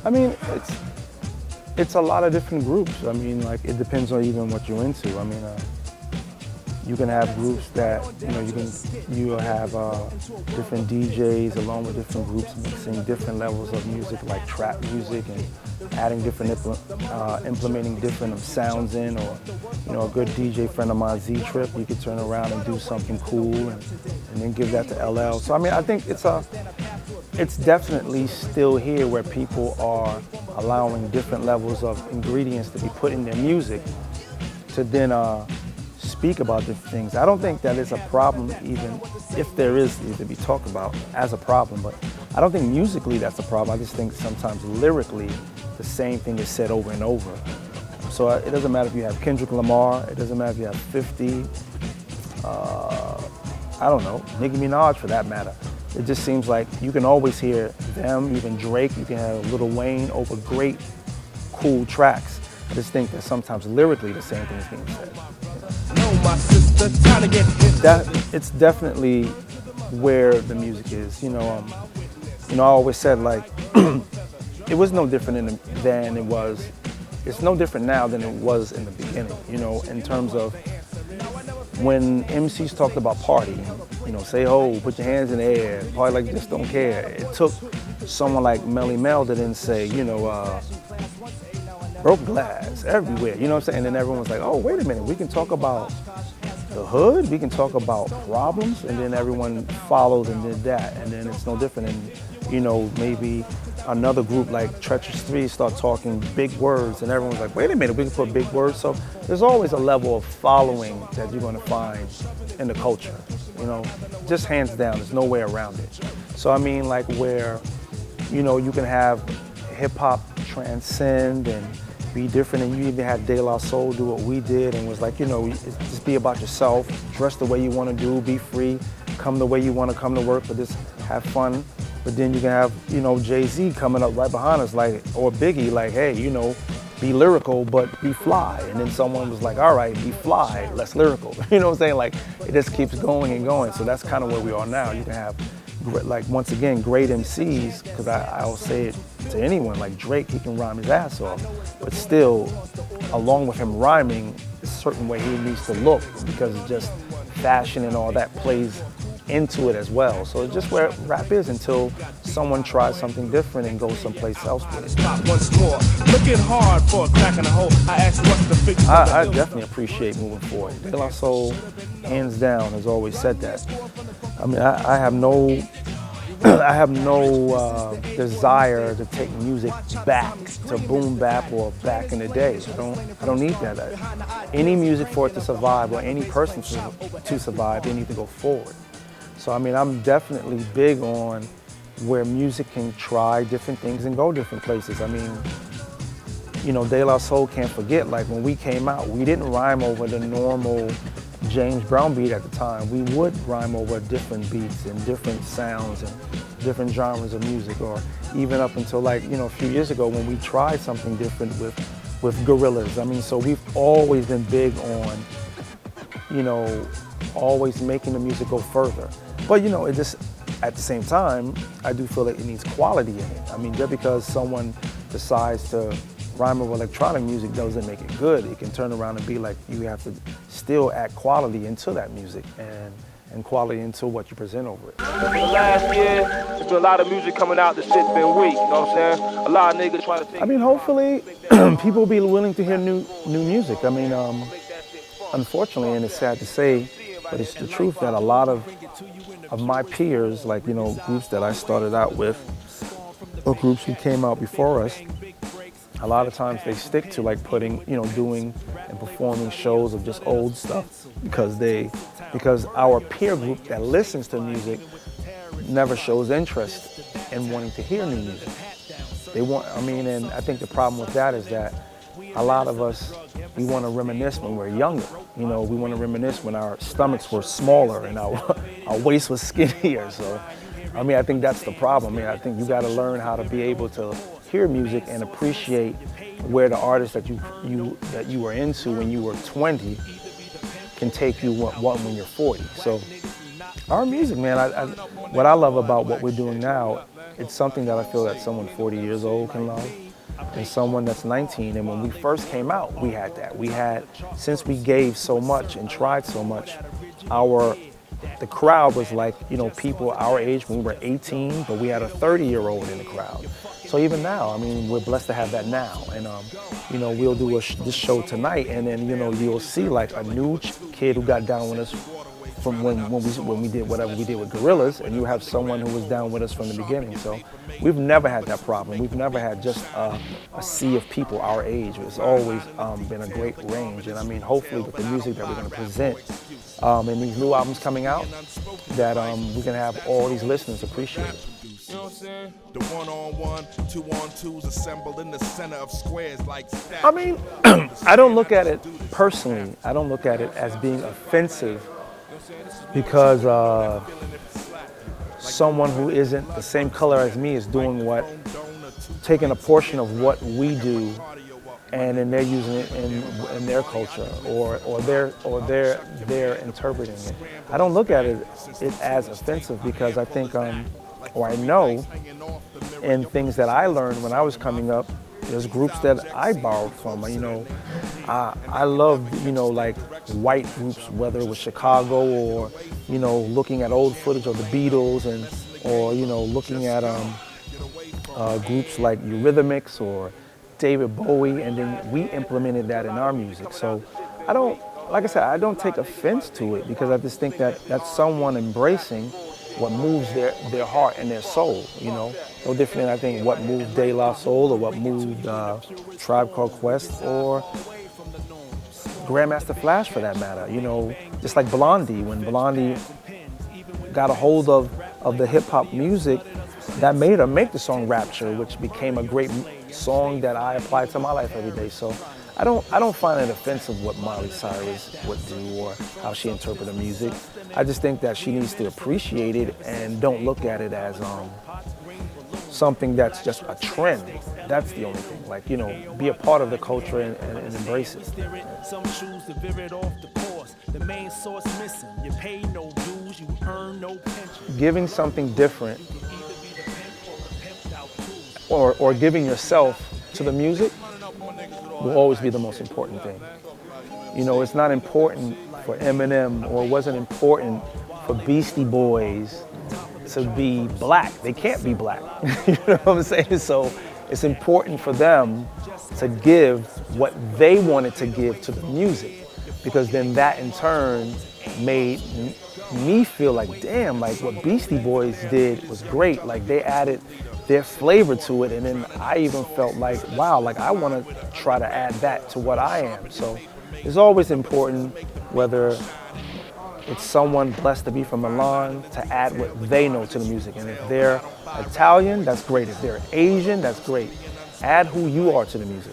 I mean, it's a lot of different groups. I mean, like it depends on even what you're into. I mean, you can have groups that you'll have different DJs along with different groups mixing different levels of music, like trap music, and adding different implementing different sounds in. Or a good DJ friend of mine, Z Trip, you could turn around and do something cool and then give that to LL. So I mean, I think it's definitely still here where people are allowing different levels of ingredients to be put in their music to then speak about different things. I don't think that is a problem, even if there is to be talked about as a problem, but I don't think musically that's a problem. I just think sometimes lyrically the same thing is said over and over. So it doesn't matter if you have Kendrick Lamar, it doesn't matter if you have 50, I don't know, Nicki Minaj for that matter. It just seems like you can always hear them, even Drake, you can have Lil Wayne over great, cool tracks. I just think that sometimes lyrically the same thing is being said. It's definitely where the music is. I always said like it was no different than it was. It's no different now than it was in the beginning. In terms of when MCs talked about partying, say ho, put your hands in the air, party like you just don't care. It took someone like Melly Mel to then say, broke glass everywhere, you know what I'm saying? And then everyone was like, oh, wait a minute, we can talk about the hood, we can talk about problems, and then everyone followed and did that. And then it's no different than, maybe another group like Treacherous 3 start talking big words, and everyone's like, wait a minute, we can put big words. So there's always a level of following that you're gonna find in the culture, just hands down, there's no way around it. So I mean, like where, you can have hip hop transcend and be different, and you even had DLSO do what we did and was like, just be about yourself, dress the way you want to do, be free, come the way you want to come to work, but just have fun. But then you can have, Jay-Z coming up right behind us, like, or Biggie, like, hey, be lyrical, but be fly. And then someone was like, all right, be fly, less lyrical. You know what I'm saying? Like, it just keeps going and going. So that's kind of where we are now. You can have, like, once again, great MCs, because I'll say it to anyone, like Drake, he can rhyme his ass off. But still, along with him rhyming, a certain way he needs to look, because it's just fashion and all that plays into it as well. So it's just where rap is until someone tries something different and goes someplace else with it. I definitely appreciate moving forward. DLSO, hands down, has always said that. I mean, I have no desire to take music back to boom bap or back in the day. I don't need that. Any music for it to survive, or any person to survive, they need to go forward. So I mean, I'm definitely big on where music can try different things and go different places. I mean, DLSO can't forget, like when we came out, we didn't rhyme over the normal James Brown beat at the time. We would rhyme over different beats and different sounds and different genres of music, or even up until like, a few years ago when we tried something different with Gorillaz. I mean, so we've always been big on, always making the music go further. But it just, at the same time, I do feel that it needs quality in it. I mean, just because someone decides to rhyme over electronic music doesn't make it good. It can turn around and be like, you have to still add quality into that music and quality into what you present over it. Last year, there's been a lot of music coming out. This shit's been weak, you know what I'm saying? A lot of niggas trying to think. I mean, hopefully, people will be willing to hear new music. I mean, unfortunately, and it's sad to say, but it's the truth that a lot of my peers, like, groups that I started out with, or groups who came out before us, a lot of times they stick to like putting, doing and performing shows of just old stuff because our peer group that listens to music never shows interest in wanting to hear new music. And I think the problem with that is that a lot of us, we want to reminisce when we're younger. We want to reminisce when our stomachs were smaller and our waist was skinnier. So, I think that's the problem. I think you got to learn how to be able to hear music and appreciate where the artist that you were into when you were 20 can take you when you're 40. So our music, man, what I love about what we're doing now it's something that I feel that someone 40 years old can love, and someone that's 19. And when we first came out, we had that. We had, since we gave so much and tried so much, the crowd was like, you know, people our age when we were 18, but we had a 30-year-old in the crowd. So even now, I mean, we're blessed to have that now. And, you know, we'll do this show tonight, and then, you know, you'll see like a new kid who got down with us from when we did whatever we did with Gorillas, and you have someone who was down with us from the beginning. So we've never had that problem. We've never had just a sea of people our age. It's always been a great range. And I mean, hopefully with the music that we're going to present in these new albums coming out, that we can have all these listeners appreciate it. You know what I'm saying? The 1-on-1, 2-on-2s assembled in the center of squares like statues. I mean, I don't look at it personally. I don't look at it as being offensive because someone who isn't the same color as me is taking a portion of what we do, and then they're using it in their culture, or they're interpreting it. I don't look at it as offensive because I think, or I know, in things that I learned when I was coming up, there's groups that I borrowed from. You know, I love, you know, like white groups, whether it was Chicago or, you know, looking at old footage of the Beatles, or you know, looking at groups like Eurythmics or David Bowie, and then we implemented that in our music. So I don't, like I said, I don't take offense to it because I just think that that's someone embracing what moves their heart and their soul, you know. No different than I think what moved DLSO or what moved Tribe Called Quest or Grandmaster Flash for that matter, you know. Just like Blondie, when Blondie got a hold of the hip hop music, that made her make the song Rapture, which became a great song that I apply to my life every day. So I don't find it offensive what Miley Cyrus would do or how she interpreted music. I just think that she needs to appreciate it and don't look at it as something that's just a trend. That's the only thing. Like, you know, be a part of the culture and embrace it. Some choose to veer it off the course. The main source missing. You pay no dues, you earn no pension. Giving something different or giving yourself to the music will always be the most important thing. You know, it's not important for Eminem, or it wasn't important for Beastie Boys to be black. They can't be black. You know what I'm saying? So it's important for them to give what they wanted to give to the music, because then that in turn made me feel like, damn, like what Beastie Boys did was great. Like they added their flavor to it, and then I even felt like, wow, like I want to try to add that to what I am. So it's always important, whether it's someone blessed to be from Milan, to add what they know to the music. And if they're Italian, that's great. If they're Asian, that's great. Add who you are to the music.